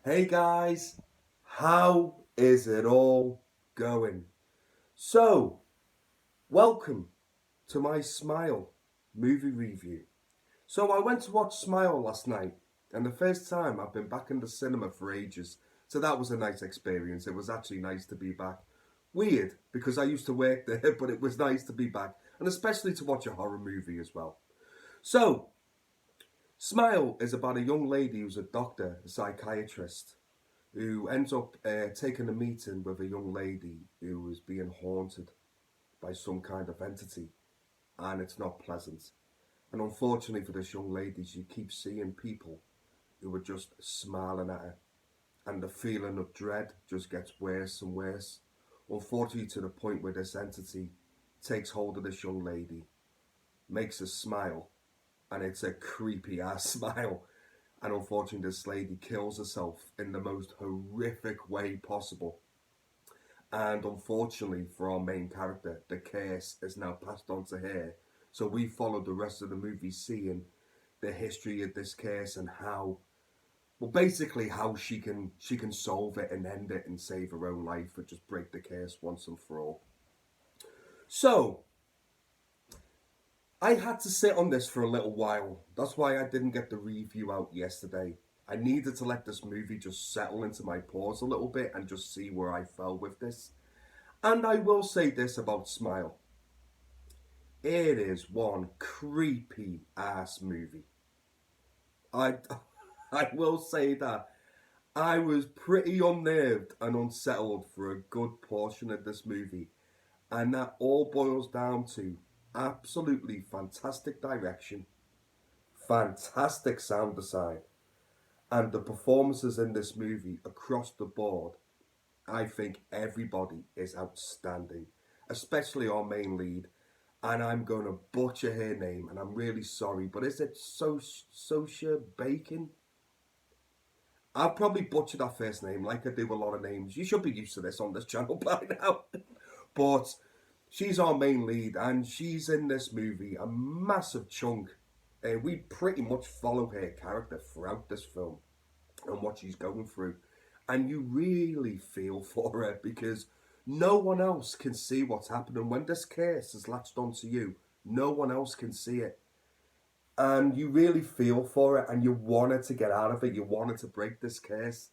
Hey guys, how is it all going? So, welcome to my Smile movie review. So, I went to watch Smile last night, and the first time I've been back in the cinema for ages. So, that was a nice experience. It was actually nice to be back. Weird, because I used to work there, but it was nice to be back, and especially to watch a horror movie as well. So, Smile is about a young lady who's a doctor, a psychiatrist, who ends up taking a meeting with a young lady who is being haunted by some kind of entity, and it's not pleasant. And unfortunately for this young lady, she keeps seeing people who are just smiling at her, and the feeling of dread just gets worse and worse. Unfortunately, to the point where this entity takes hold of this young lady, makes her smile, and it's a creepy ass smile. And unfortunately, this lady kills herself in the most horrific way possible. And unfortunately for our main character, the curse is now passed on to her. So we follow the rest of the movie seeing the history of this curse and how, well, basically how she can solve it and end it and save her own life or just break the curse once and for all. So I had to sit on this for a little while. That's why I didn't get the review out yesterday. I needed to let this movie just settle into my pores a little bit and just see where I fell with this. And I will say this about Smile. It is one creepy ass movie. I I will say that. I was pretty unnerved and unsettled for a good portion of this movie. And that all boils down to absolutely fantastic direction, fantastic sound design, and the performances in this movie across the board. I think everybody is outstanding, especially our main lead. And I'm going to butcher her name, and I'm really sorry, but is it Sosha Bacon? I'll probably butcher that first name like I do a lot of names. You should be used to this on this channel by now. But she's our main lead, and she's in this movie a massive chunk. And we pretty much follow her character throughout this film and what she's going through. And you really feel for her because no one else can see what's happening. When this curse is latched onto you, no one else can see it. And you really feel for it and you want her to get out of it. You want her to break this curse.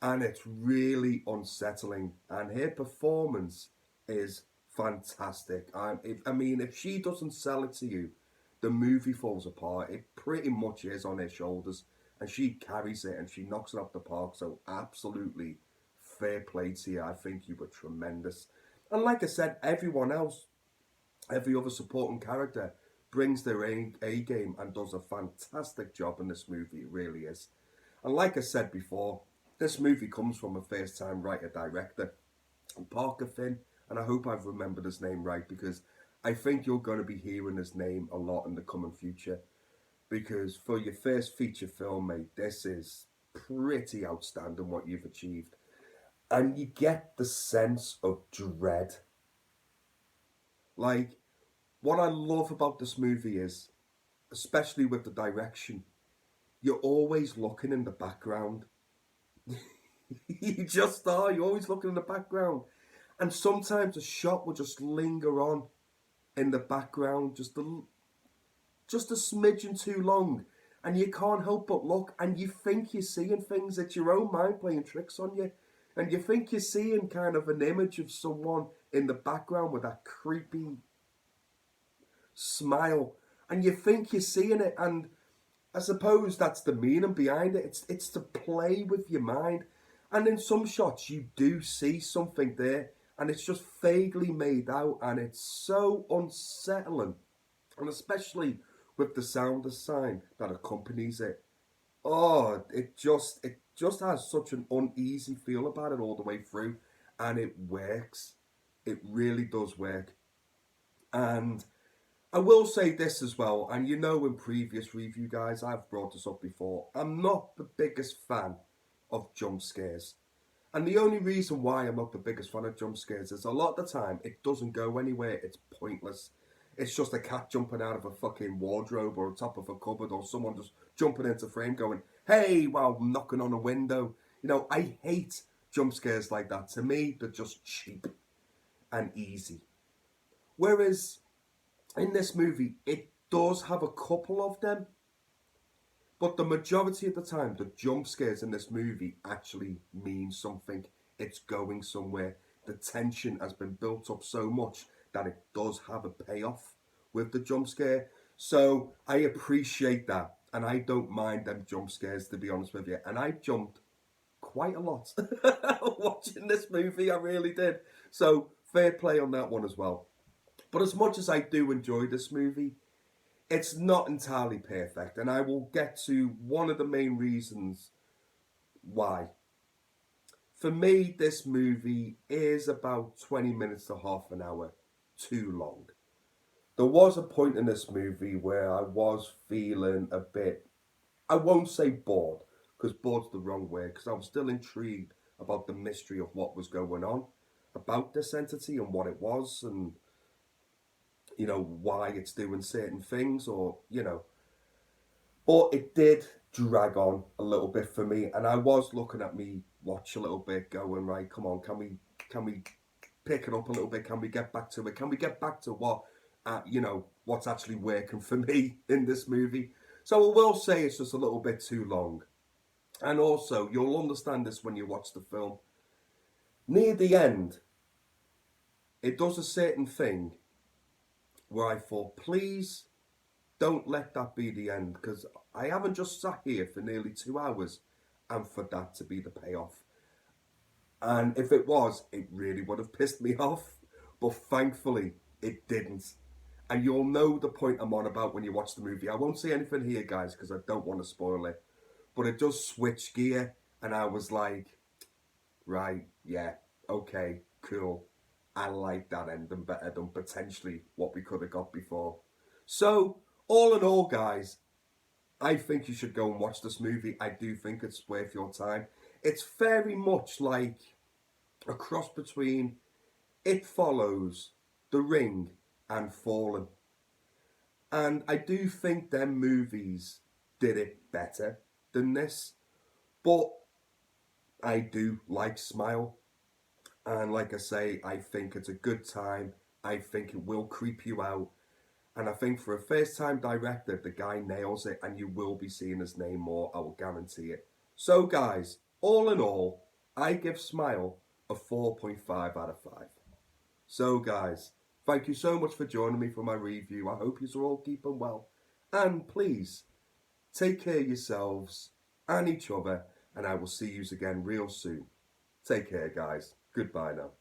And it's really unsettling. And her performance is fantastic. If she doesn't sell it to you, the movie falls apart. It pretty much is on her shoulders, and she carries it and she knocks it off the park. So absolutely fair play to you. I think you were tremendous. And like I said, everyone else, every other supporting character brings their A game and does a fantastic job in this movie. It really is. And like I said before, this movie comes from a first time writer director, Parker Finn, and I hope I've remembered his name right because I think you're going to be hearing his name a lot in the coming future. Because for your first feature film, mate, this is pretty outstanding what you've achieved. And you get the sense of dread. Like, what I love about this movie is, especially with the direction, you're always looking in the background. You just are. You're always looking in the background. And sometimes a shot will just linger on in the background, just a smidgen too long. And you can't help but look, and you think you're seeing things. It's your own mind playing tricks on you. And you think you're seeing kind of an image of someone in the background with that creepy smile. And you think you're seeing it, and I suppose that's the meaning behind it. It's to play with your mind. And in some shots you do see something there and it's just vaguely made out and it's so unsettling. And especially with the sound design that accompanies it. Oh, it just has such an uneasy feel about it all the way through and it works. It really does work. And I will say this as well, and you know in previous review guys, I've brought this up before. I'm not the biggest fan of jump scares. And the only reason why I'm not the biggest fan of jump scares is a lot of the time it doesn't go anywhere, it's pointless. It's just a cat jumping out of a fucking wardrobe or on top of a cupboard or someone just jumping into frame going, hey, while knocking on a window. You know, I hate jump scares like that. To me, they're just cheap and easy. Whereas in this movie, it does have a couple of them, but the majority of the time, the jump scares in this movie actually mean something. It's going somewhere. The tension has been built up so much that it does have a payoff with the jump scare. So I appreciate that. And I don't mind them jump scares, to be honest with you. And I jumped quite a lot watching this movie. I really did. So fair play on that one as well. But as much as I do enjoy this movie, it's not entirely perfect, and I will get to one of the main reasons why. For me, this movie is about 20 minutes to half an hour too long. There was a point in this movie where I was feeling a bit, I won't say bored, because bored's the wrong word, because I was still intrigued about the mystery of what was going on, about this entity and what it was, and why it's doing certain things, or but it did drag on a little bit for me, and I was looking at me watch a little bit, going, right, come on, can we pick it up a little bit? Can we get back to it? Can we get back to what's actually working for me in this movie? So I will say it's just a little bit too long, and also you'll understand this when you watch the film. Near the end, it does a certain thing where I thought, please don't let that be the end, because I haven't just sat here for nearly 2 hours and for that to be the payoff. And if it was, it really would have pissed me off. But thankfully, it didn't. And you'll know the point I'm on about when you watch the movie. I won't say anything here, guys, because I don't want to spoil it. But it does switch gear, and I was like, right, yeah, okay, cool. I like that ending better than potentially what we could have got before. So, all in all, guys, I think you should go and watch this movie. I do think it's worth your time. It's very much like a cross between It Follows, The Ring, and Fallen. And I do think them movies did it better than this. But I do like Smile. And like I say, I think it's a good time. I think it will creep you out. And I think for a first time director, the guy nails it, and you will be seeing his name more, I will guarantee it. So, guys, all in all, I give Smile a 4.5 out of 5. So, guys, thank you so much for joining me for my review. I hope you're all keeping well. And please, take care of yourselves and each other, and I will see you again real soon. Take care, guys. Goodbye now.